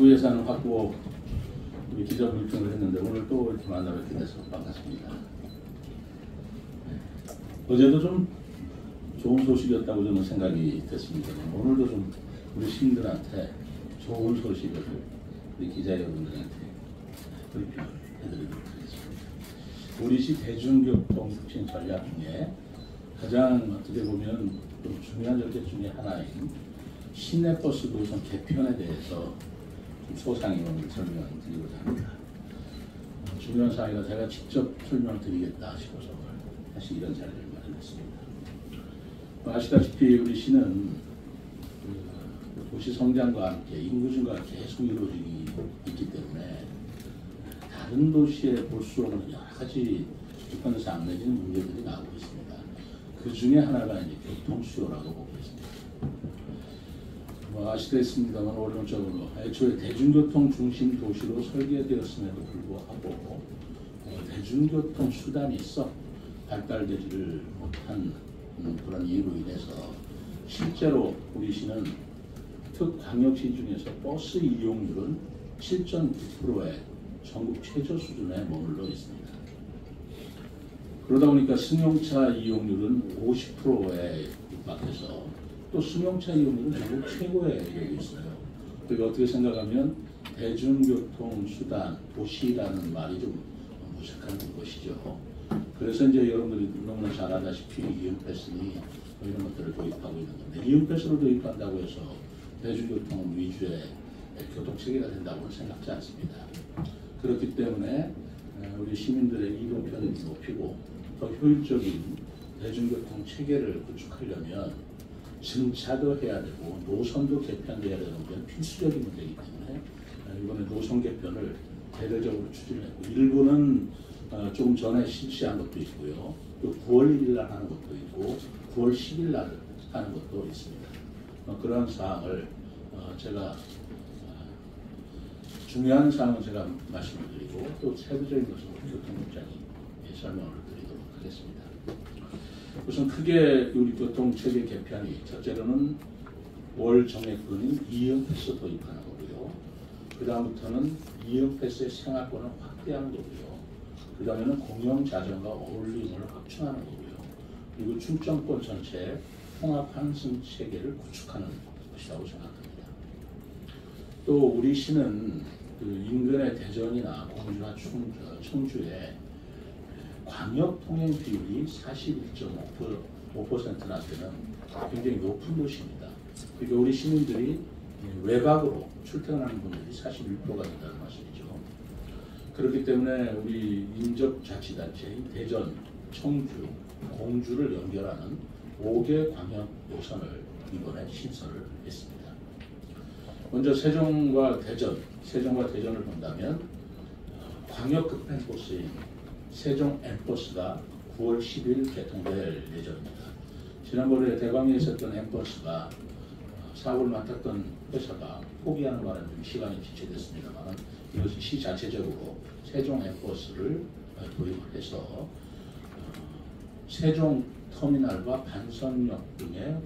예산 확보 기자 브리핑을 했는데 오늘 또 이렇게 만나뵙게 돼서 반갑습니다. 어제도 좀 좋은 소식이었다고 저는 생각이 됐습니다. 오늘도 좀 우리 시민들한테 좋은 소식을 우리 기자 여러분들한테 브리핑을 해드리도록 하겠습니다. 우리시 대중교통 혁신 전략 중에 가장 어떻게 보면 좀 중요한 전략 중에 하나인 시내버스 노선 개편에 대해서 소상임을 설명드리고자 합니다. 중요한 사항이라 제가 직접 설명드리겠다 싶어서 다시 이런 자리를 마련했습니다. 아시다시피 우리 시는 도시 성장과 함께 인구 증가가 계속 이루어지기 있기 때문에 다른 도시에 볼 수 없는 여러 가지 불편사항 내지는 문제들이 나오고 있습니다. 그 중에 하나가 이제 교통수요라고 보고 있습니다. 아시겠습니다만 원론적으로 애초에 대중교통 중심 도시로 설계되었음에도 불구하고 대중교통 수단이 썩 발달되지를 못한 그런 이유로 인해서 실제로 우리 시는 특광역시 중에서 버스 이용률은 7.9%의 전국 최저 수준에 머물러 있습니다. 그러다 보니까 승용차 이용률은 50%에 육박해서 또 승용차 이용률은 전국 최고에 이르고 있어요. 그러니까 어떻게 생각하면 대중교통 수단, 도시라는 말이 좀 무색한 것이죠. 그래서 이제 여러분들이 너무나 잘 아다시피 이음패스니 이런 것들을 도입하고 있는 건데, 이음패스로 도입한다고 해서 대중교통 위주의 교통체계가 된다고는 생각지 않습니다. 그렇기 때문에 우리 시민들의 이동편을 높이고 더 효율적인 대중교통 체계를 구축하려면 증차도 해야 되고 노선도 개편돼야 되는 게 필수적인 문제이기 때문에 이번에 노선 개편을 대대적으로 추진했고, 일부는 조금 전에 실시한 것도 있고요. 또 9월 1일 날 하는 것도 있고 9월 10일 날 하는 것도 있습니다. 그러한 사항을 제가 중요한 사항은 제가 말씀을 드리고 또 세부적인 것은 교통국장이 설명을 드리도록 하겠습니다. 우선 크게 우리 교통체계 개편이 첫째로는 월 정액분인 이음패스 도입하는 거고요. 그 다음부터는 이음패스의 생활권을 확대하는 거고요. 그 다음에는 공영자전과 어울림을 확충하는 거고요. 그리고 충청권 전체에 통합 환승 체계를 구축하는 것이라고 생각합니다. 또 우리 시는 그 인근의 대전이나 공주나 청주에 광역 통행 비율이 41.5%나 되는 굉장히 높은 도시입니다. 그러니까 우리 시민들이 외곽으로 출퇴근하는 분들이 41%가 된다는 말씀이죠. 그렇기 때문에 우리 인접자치단체인 대전, 청주, 공주를 연결하는 5개 광역 노선을 이번에 신설을 했습니다. 먼저 세종과 대전을 본다면 광역 급행버스인 세종 N버스가 9월 10일 개통될 예정입니다. 지난번에 대광에 있었던 N버스가 사고를 맡았던 회사가 포기하는 바람에 시간이 지체됐습니다만 이것은 시 자체적으로 세종 N버스를 도입을 해서 세종 터미널과 반선역 등에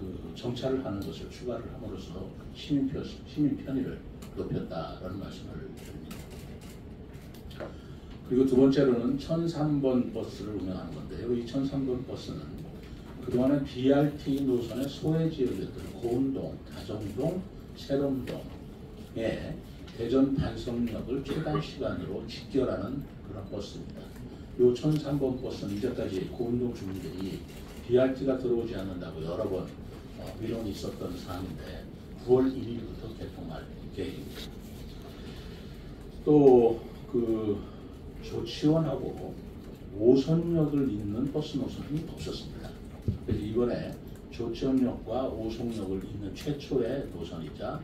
그 정차를 하는 것을 추가를 함으로써 시민 편의를 높였다라는 말씀을 드립니다. 그리고 두 번째로는 1003번 버스를 운영하는 건데요. 이 1003번 버스는 그동안에 BRT 노선의 소외 지역이었던 고운동, 다정동, 세롬동에 대전 반성역을 최단 시간으로 직결하는 그런 버스입니다. 이 1003번 버스는 이제까지 고운동 주민들이 BRT가 들어오지 않는다고 여러 번 민원이 있었던 사항인데 9월 1일부터 개통할 계획입니다. 또 조치원하고 오송역을 잇는 버스 노선이 없었습니다. 그래서 이번에 조치원역과 오송역을 잇는 최초의 노선이자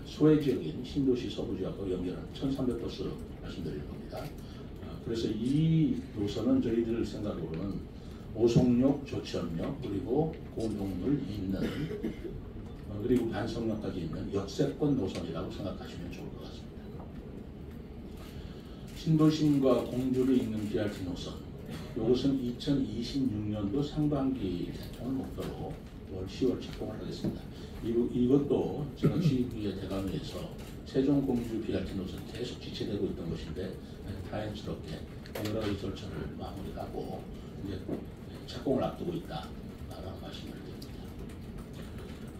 소외지역인 신도시 서부지역과 연결하는 1300버스 말씀드리는 겁니다. 그래서 이 노선은 저희들 생각으로는 오송역, 조치원역, 그리고 고운동을 잇는 그리고 반성역까지 있는 역세권 노선이라고 생각하시면 좋을 것 같습니다. 신도심과 공주를 잇는 BRT 노선, 이것은 2026년도 상반기 개통을 목표로 올 10월 착공을 하겠습니다. 이것도 제가 취임기에 대감위에서 세종공주 BRT 노선 계속 지체되고 있던 것인데 다행스럽게 여러 가지 절차를 마무리하고 이제 착공을 앞두고 있다라는 말씀을 드립니다.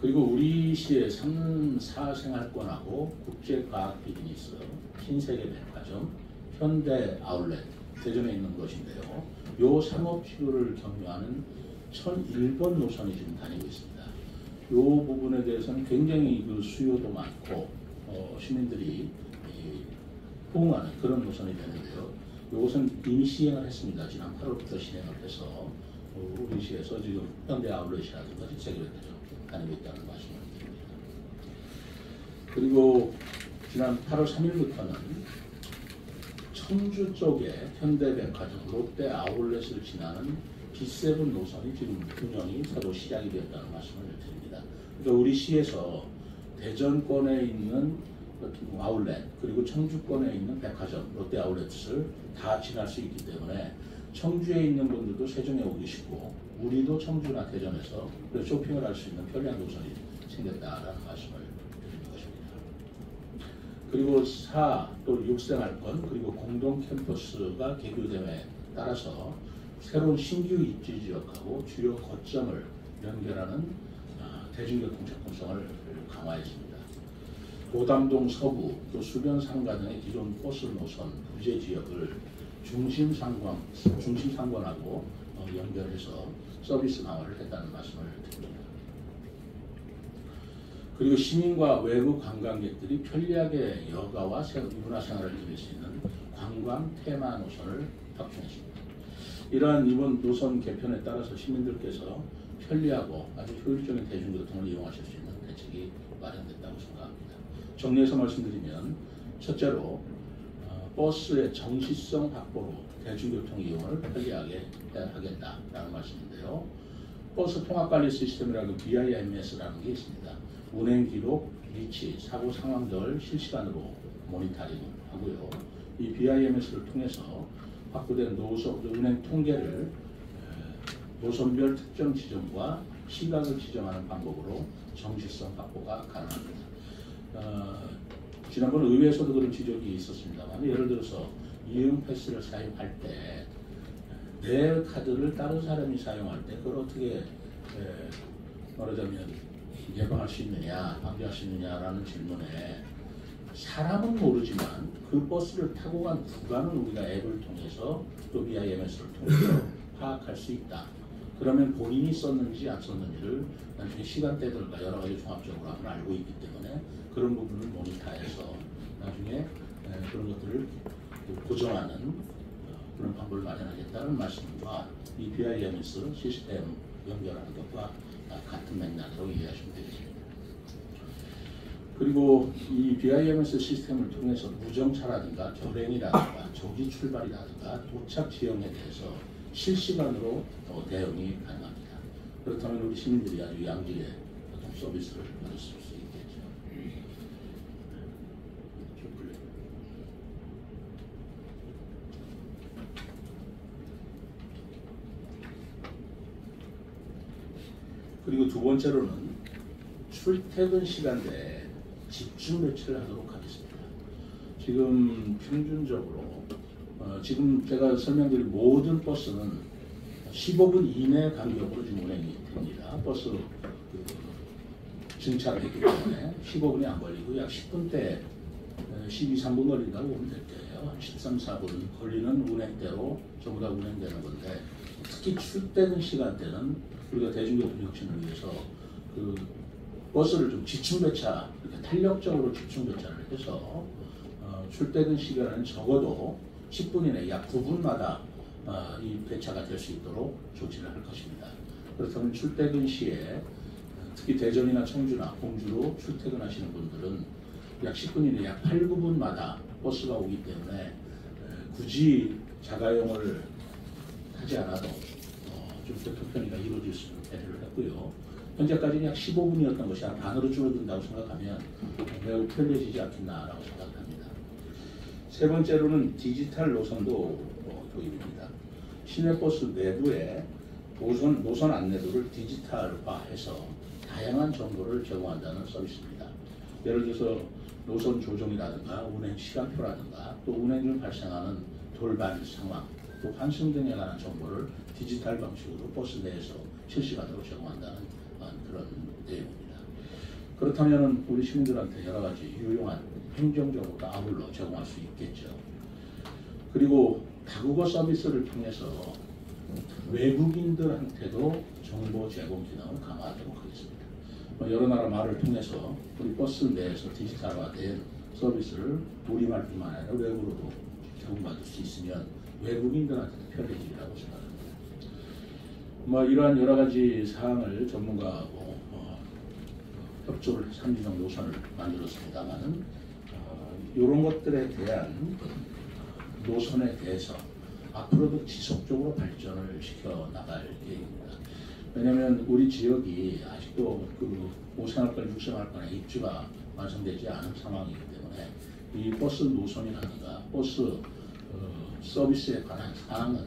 그리고 우리 시의 3, 4생활권하고 국제과학 비즈니스, 신세계백화점, 현대 아울렛, 대전에 있는 것인데요. 요 상업지구를 경유하는 1001번 노선이 지금 다니고 있습니다. 요 부분에 대해서는 굉장히 그 수요도 많고 시민들이 호응하는 그런 노선이 되는데요. 이것은 이미 시행을 했습니다. 지난 8월부터 시행을 해서 우리 시에서 지금 현대 아울렛이라든가 세계백화점 다니고 있다는 말씀을 드립니다. 그리고 지난 8월 3일부터는 청주 쪽에 현대백화점, 롯데 아울렛을 지나는 B7 노선이 지금 운영이 새로 시작이 되었다는 말씀을 드립니다. 그러니까 우리 시에서 대전권에 있는 아울렛 그리고 청주권에 있는 백화점, 롯데 아울렛을 다 지날 수 있기 때문에 청주에 있는 분들도 세종에 오기 쉽고 우리도 청주나 대전에서 쇼핑을 할 수 있는 편리한 노선이 생겼다라는 말씀을 드리는 것입니다. 그리고 4, 또 6생활권 그리고 공동 캠퍼스가 개교됨에 따라서 새로운 신규 입지 지역하고 주요 거점을 연결하는 대중교통 접근성을 강화했습니다. 고담동 서부, 또 수변 상가 등의 기존 버스 노선 부재 지역을 중심 상권하고 연결해서 서비스 강화를 했다는 말씀을 드립니다. 그리고 시민과 외부 관광객들이 편리하게 여가와 문화생활을 즐길 수 있는 관광 테마 노선을 확충했습니다. 이러한 이번 노선 개편에 따라서 시민들께서 편리하고 아주 효율적인 대중교통을 이용하실 수 있는 대책이 마련됐다고 생각합니다. 정리해서 말씀드리면 첫째로 버스의 정시성 확보로 대중교통 이용을 편리하게 하겠다라는 말씀인데요. 버스 통합관리 시스템이라는 BIMS라는 게 있습니다. 운행 기록, 위치, 사고 상황 등 실시간으로 모니터링하고요. 이 BIMS를 통해서 확보된 운행 통계를 노선별 특정 지점과 시각을 지정하는 방법으로 정시성 확보가 가능합니다. 지난번 의회에서도 그런 지적이 있었습니다만 예를 들어서 이용 패스를 사용할 때 내 카드를 다른 사람이 사용할 때 그걸 어떻게 말하자면 예방할 수 있느냐, 방지할 수 있느냐라는 질문에 사람은 모르지만 그 버스를 타고 간 구간은 우리가 앱을 통해서 또 BIMS를 통해서 파악할 수 있다. 그러면 본인이 썼는지 안 썼는지를 나중에 시간대들과 여러 가지 종합적으로 한번 알고 있기 때문에 그런 부분을 모니터해서 나중에 그런 것들을 고정하는 그런 방법을 마련하겠다는 말씀과 이 BIMS 시스템 연결하는 것과 같은 맥락으로 이해하시면 되겠습니다. 그리고 이 BIMS 시스템을 통해서 무정차라든가 결행이라든가 조기 출발이라든가 도착 지형에 대해서 실시간으로 대응이 가능합니다. 그렇다면 우리 시민들이 아주 양질의 교통 서비스를 받을 수 있겠죠. 그리고 두 번째로는 출퇴근 시간대에 집중 배치를 하도록 하겠습니다. 지금 평균적으로 지금 제가 설명드린 모든 버스는 15분 이내 간격으로 지금 운행이 됩니다. 버스 증차를 했기 때문에 15분이 안 걸리고 약 10분대 12, 3분 걸린다고 보면 될 거예요. 13, 4분 걸리는 운행대로 전부 다 운행되는 건데 특히 출퇴근 시간대는 우리가 대중교통 혁신을 위해서 그 버스를 좀 집중 배차, 이렇게 탄력적으로 집중 배차를 해서 출퇴근 시간은 적어도 10분 이내 약 9분마다 이 배차가 될 수 있도록 조치를 할 것입니다. 그렇다면 출퇴근 시에 특히 대전이나 청주나 공주로 출퇴근하시는 분들은 약 10분 이내 약 8, 9분마다 버스가 오기 때문에 굳이 자가용을 하지 않아도 좀 교통 편의가 이루어질 수 있는 배려를 했고요. 현재까지는 약 15분이었던 것이 한 반으로 줄어든다고 생각하면 매우 편리해지지 않겠나라고 생각합니다. 세 번째로는 디지털 노선도 도입입니다. 시내버스 내부에 노선 안내도를 디지털화해서 다양한 정보를 제공한다는 서비스입니다. 예를 들어서 노선 조정이라든가 운행 시간표라든가 또 운행 중 발생하는 돌발 상황, 또 환승 등에 관한 정보를 디지털 방식으로 버스 내에서 실시간으로 제공한다는 그런 내용입니다. 그렇다면 우리 시민들한테 여러 가지 유용한 행정정보도 아울러 제공할 수 있겠죠. 그리고 다국어 서비스를 통해서 외국인들한테도 정보 제공 기능을 강화하도록 하겠습니다. 여러 나라 말을 통해서 우리 버스 내에서 디지털화된 서비스를 우리말뿐만 아니라 외국어로도 제공받을 수 있으면 외국인들한테도 편리해지리라고 생각합니다. 이러한 여러 가지 사항을 전문가하고 협조를 해서 삼지정 노선을 만들었습니다만은 이런 것들에 대한 노선에 대해서 앞으로도 지속적으로 발전을 시켜 나갈 계획입니다. 왜냐하면 우리 지역이 아직도 그 5생활권, 6생활권의 입주가 완성되지 않은 상황이기 때문에 이 버스 노선이라든가 버스 서비스에 관한 사항은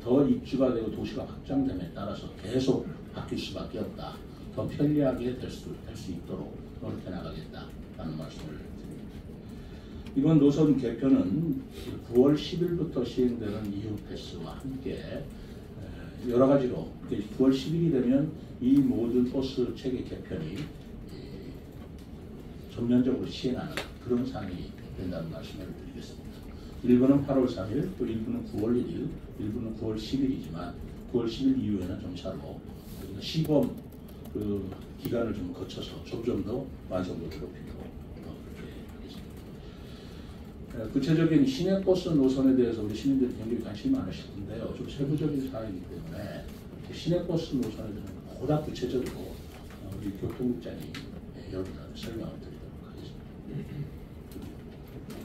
더 입주가 되고 도시가 확장됨에 따라서 계속 바뀔 수밖에 없다. 더 편리하게 될 수 있도록 노력해 나가겠다라는 말씀을 드립니다. 이번 노선 개편은 9월 10일부터 시행되는 EU 패스와 함께 여러 가지로 9월 10일이 되면 이 모든 버스 체계 개편이 전면적으로 시행하는 그런 사안이 된다는 말씀을 드리겠습니다. 일부는 8월 3일, 또 일부는 9월 1일, 일부는 9월 10일이지만 9월 10일 이후에는 점차로 시범 기간을 좀 거쳐서 점점 더 완성도를 높이도록 그렇게 하겠습니다. 구체적인 시내버스 노선에 대해서 우리 시민들이 굉장히 관심이 많으실 텐데요. 좀 세부적인 사항이기 때문에 시내버스 노선에 대해서 보다 구체적으로 우리 교통국장이 여러분한테 설명을 드립니다.